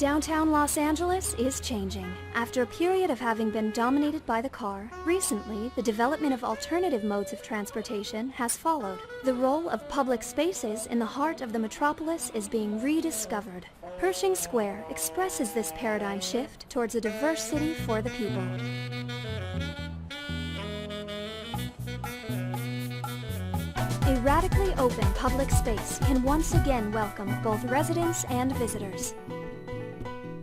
Downtown Los Angeles is changing. After a period of having been dominated by the car, recently the development of alternative modes of transportation has followed. The role of public spaces in the heart of the metropolis is being rediscovered. Pershing Square expresses this paradigm shift towards a diverse city for the people. A radically open public space can once again welcome both residents and visitors.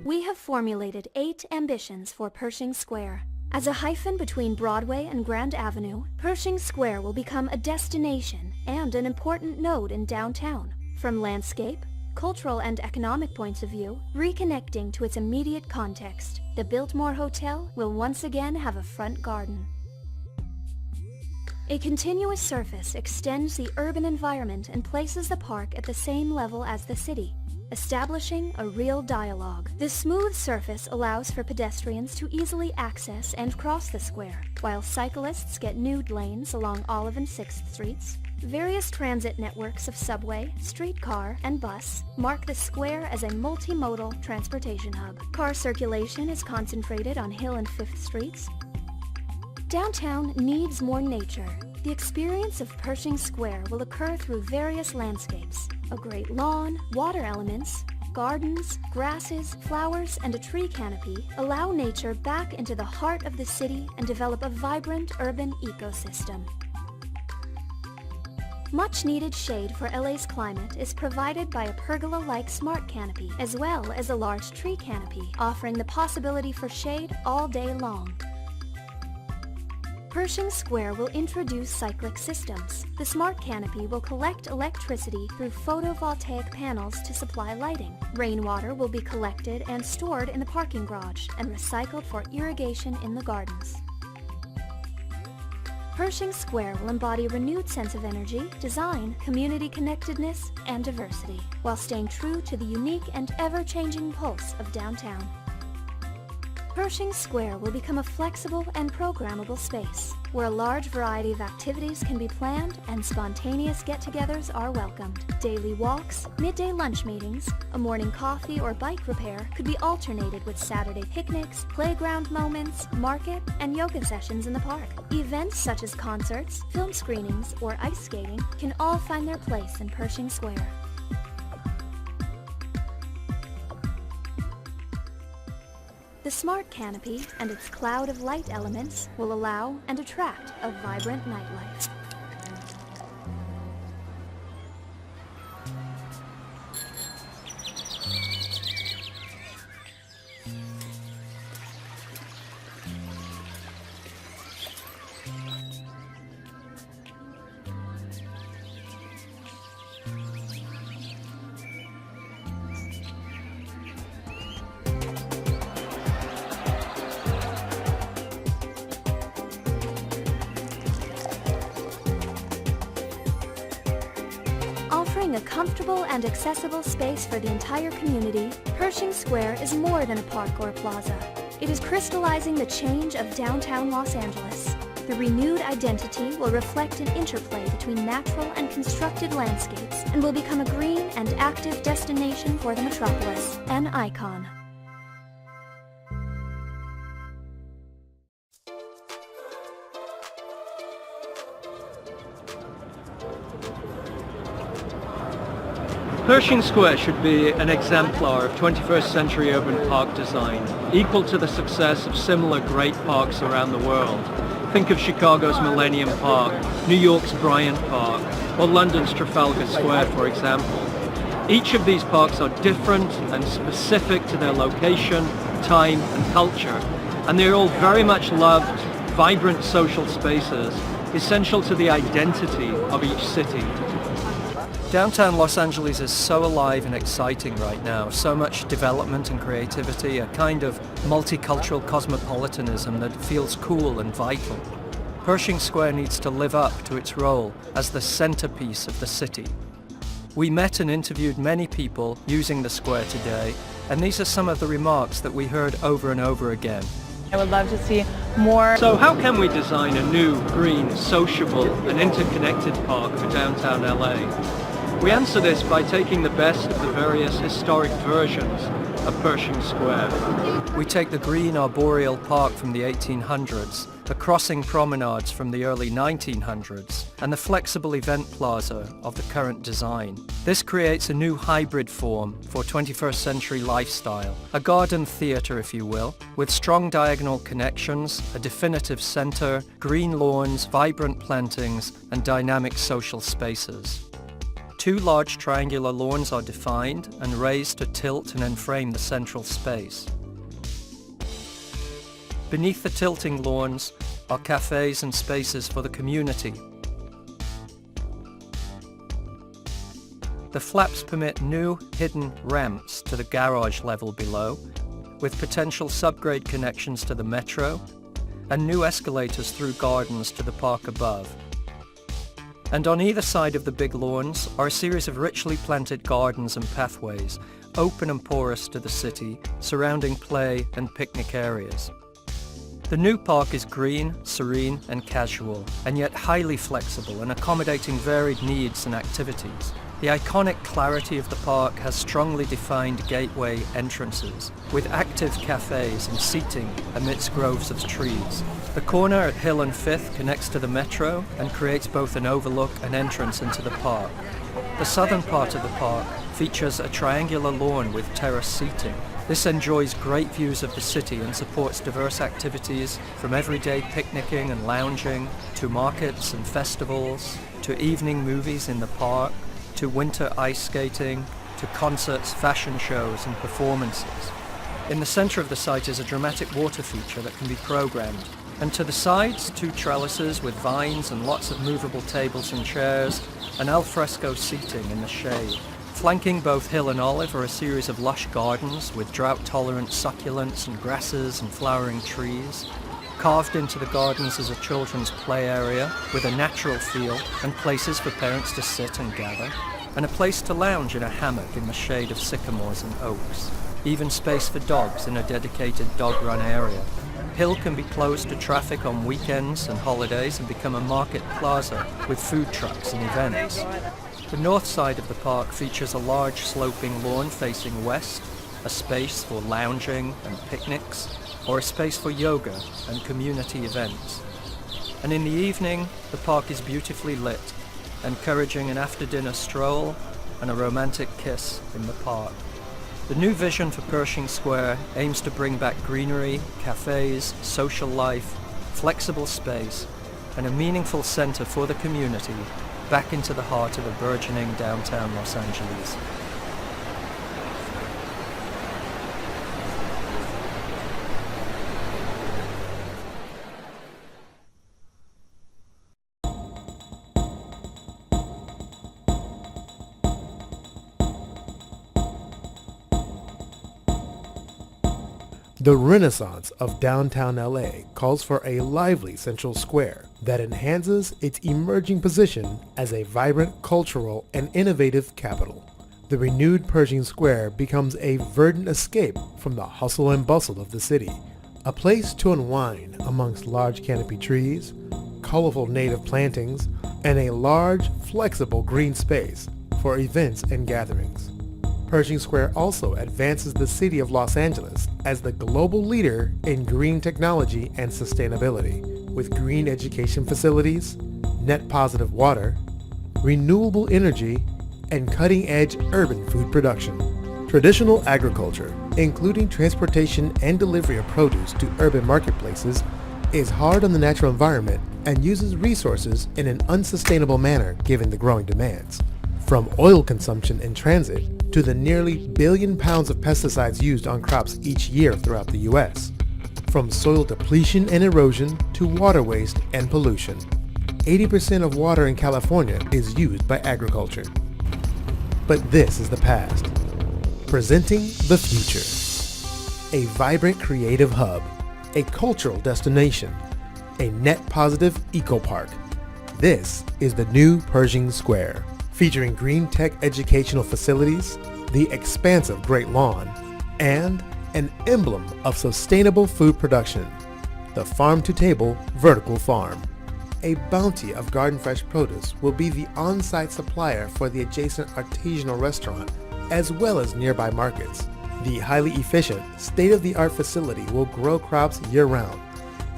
We have formulated 8 ambitions for Pershing Square. As a hyphen between Broadway and Grand Avenue, Pershing Square will become a destination and an important node in downtown. From landscape, cultural and economic points of view, reconnecting to its immediate context, the Biltmore Hotel will once again have a front garden. A continuous surface extends the urban environment and places the park at the same level as the city, establishing a real dialogue. This smooth surface allows for pedestrians to easily access and cross the square, while cyclists get nude lanes along Olive and 6th Streets. Various transit networks of subway, streetcar, and bus mark the square as a multimodal transportation hub. Car circulation is concentrated on Hill and 5th Streets. Downtown needs more nature. The experience of Pershing Square will occur through various landscapes. A great lawn, water elements, gardens, grasses, flowers, and a tree canopy allow nature back into the heart of the city and develop a vibrant urban ecosystem. Much needed shade for LA's climate is provided by a pergola-like smart canopy, as well as a large tree canopy, offering the possibility for shade all day long. Pershing Square will introduce cyclic systems. The smart canopy will collect electricity through photovoltaic panels to supply lighting. Rainwater will be collected and stored in the parking garage and recycled for irrigation in the gardens. Pershing Square will embody a renewed sense of energy, design, community connectedness, and diversity, while staying true to the unique and ever-changing pulse of downtown. Pershing Square will become a flexible and programmable space, where a large variety of activities can be planned and spontaneous get-togethers are welcomed. Daily walks, midday lunch meetings, a morning coffee or bike repair could be alternated with Saturday picnics, playground moments, market, and yoga sessions in the park. Events such as concerts, film screenings, or ice skating can all find their place in Pershing Square. The smart canopy and its cloud of light elements will allow and attract a vibrant nightlife. Offering a comfortable and accessible space for the entire community, Pershing Square is more than a park or a plaza. It is crystallizing the change of downtown Los Angeles. The renewed identity will reflect an interplay between natural and constructed landscapes and will become a green and active destination for the metropolis, an icon. Pershing Square should be an exemplar of 21st century urban park design, equal to the success of similar great parks around the world. Think of Chicago's Millennium Park, New York's Bryant Park, or London's Trafalgar Square, for example. Each of these parks are different and specific to their location, time, and culture, and they're all very much loved, vibrant social spaces, essential to the identity of each city. Downtown Los Angeles is so alive and exciting right now, so much development and creativity, a kind of multicultural cosmopolitanism that feels cool and vital. Pershing Square needs to live up to its role as the centerpiece of the city. We met and interviewed many people using the square today, and these are some of the remarks that we heard over and over again. I would love to see more. So how can we design a new, green, sociable, and interconnected park for downtown LA? We answer this by taking the best of the various historic versions of Pershing Square. We take the green arboreal park from the 1800s, the crossing promenades from the early 1900s, and the flexible event plaza of the current design. This creates a new hybrid form for 21st century lifestyle, a garden theatre if you will, with strong diagonal connections, a definitive centre, green lawns, vibrant plantings, and dynamic social spaces. Two large triangular lawns are defined and raised to tilt and enframe the central space. Beneath the tilting lawns are cafes and spaces for the community. The flaps permit new hidden ramps to the garage level below, with potential subgrade connections to the metro, and new escalators through gardens to the park above. And on either side of the big lawns are a series of richly planted gardens and pathways, open and porous to the city, surrounding play and picnic areas. The new park is green, serene and casual, and yet highly flexible and accommodating varied needs and activities. The iconic clarity of the park has strongly defined gateway entrances, with active cafes and seating amidst groves of trees. The corner at Hill and 5th connects to the metro and creates both an overlook and entrance into the park. The southern part of the park features a triangular lawn with terrace seating. This enjoys great views of the city and supports diverse activities from everyday picnicking and lounging, to markets and festivals, to evening movies in the park, to winter ice skating, to concerts, fashion shows and performances. In the centre of the site is a dramatic water feature that can be programmed. And to the sides, two trellises with vines and lots of movable tables and chairs, and alfresco seating in the shade. Flanking both Hill and Olive are a series of lush gardens with drought-tolerant succulents and grasses and flowering trees. Carved into the gardens is a children's play area with a natural feel and places for parents to sit and gather, and a place to lounge in a hammock in the shade of sycamores and oaks. Even space for dogs in a dedicated dog run area. Hill can be closed to traffic on weekends and holidays and become a market plaza with food trucks and events. The north side of the park features a large sloping lawn facing west, a space for lounging and picnics, or a space for yoga and community events. And in the evening, the park is beautifully lit, encouraging an after-dinner stroll and a romantic kiss in the park. The new vision for Pershing Square aims to bring back greenery, cafes, social life, flexible space, and a meaningful center for the community back into the heart of a burgeoning downtown Los Angeles. The renaissance of downtown LA calls for a lively central square that enhances its emerging position as a vibrant cultural and innovative capital. The renewed Pershing Square becomes a verdant escape from the hustle and bustle of the city, a place to unwind amongst large canopy trees, colorful native plantings, and a large, flexible green space for events and gatherings. Pershing Square also advances the city of Los Angeles as the global leader in green technology and sustainability, with green education facilities, net positive water, renewable energy, and cutting-edge urban food production. Traditional agriculture, including transportation and delivery of produce to urban marketplaces, is hard on the natural environment and uses resources in an unsustainable manner given the growing demands. From oil consumption in transit to the nearly 1 billion pounds of pesticides used on crops each year throughout the U.S. From soil depletion and erosion to water waste and pollution. 80% of water in California is used by agriculture. But this is the past. Presenting the future. A vibrant creative hub, a cultural destination, a net positive eco-park. This is the new Pershing Square, featuring green tech educational facilities, the expansive Great Lawn, and an emblem of sustainable food production, the farm-to-table vertical farm. A bounty of garden fresh produce will be the on-site supplier for the adjacent artisanal restaurant, as well as nearby markets, The highly efficient, state-of-the-art facility will grow crops year-round,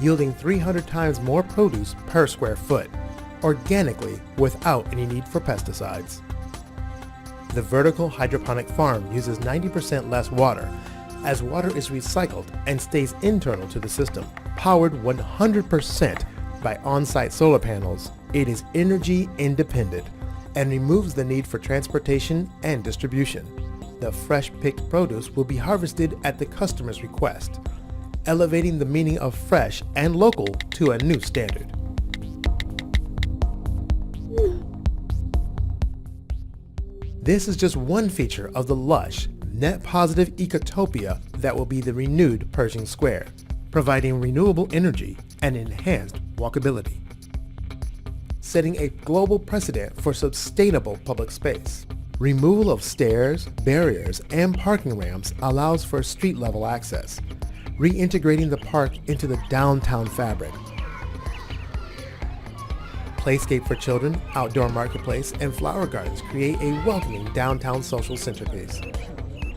yielding 300 times more produce per square foot, organically without any need for pesticides. The vertical hydroponic farm uses 90% less water, as water is recycled and stays internal to the system. Powered 100% by on-site solar panels, it is energy independent and removes the need for transportation and distribution. The fresh-picked produce will be harvested at the customer's request, elevating the meaning of fresh and local to a new standard. This is just one feature of the lush, net-positive ecotopia that will be the renewed Pershing Square, providing renewable energy and enhanced walkability, setting a global precedent for sustainable public space. Removal of stairs, barriers, and parking ramps allows for street-level access, reintegrating the park into the downtown fabric. Playscape for children, outdoor marketplace, and flower gardens create a welcoming downtown social centerpiece.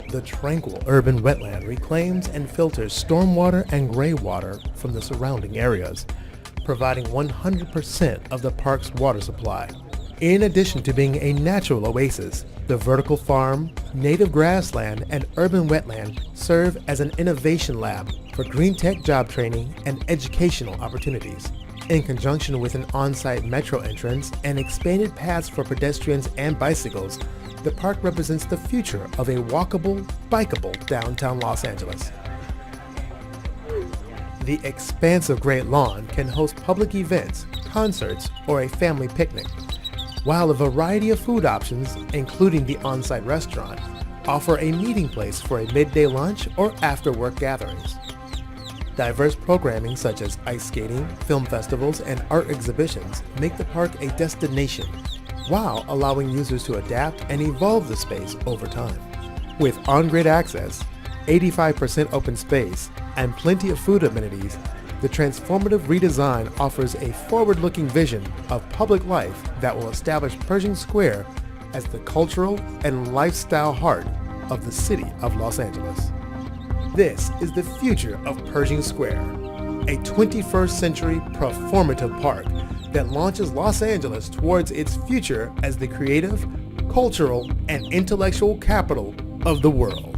The tranquil urban wetland reclaims and filters stormwater and gray water from the surrounding areas, providing 100% of the park's water supply. In addition to being a natural oasis, the vertical farm, native grassland, and urban wetland serve as an innovation lab for green tech job training and educational opportunities. In conjunction with an on-site metro entrance and expanded paths for pedestrians and bicycles, the park represents the future of a walkable, bikeable downtown Los Angeles. The expansive Great Lawn can host public events, concerts, or a family picnic, while a variety of food options, including the on-site restaurant, offer a meeting place for a midday lunch or after-work gatherings. Diverse programming such as ice skating, film festivals, and art exhibitions make the park a destination, while allowing users to adapt and evolve the space over time. With on-grid access, 85% open space, and plenty of food amenities, the transformative redesign offers a forward-looking vision of public life that will establish Pershing Square as the cultural and lifestyle heart of the city of Los Angeles. This is the future of Pershing Square, a 21st century performative park that launches Los Angeles towards its future as the creative, cultural, and intellectual capital of the world.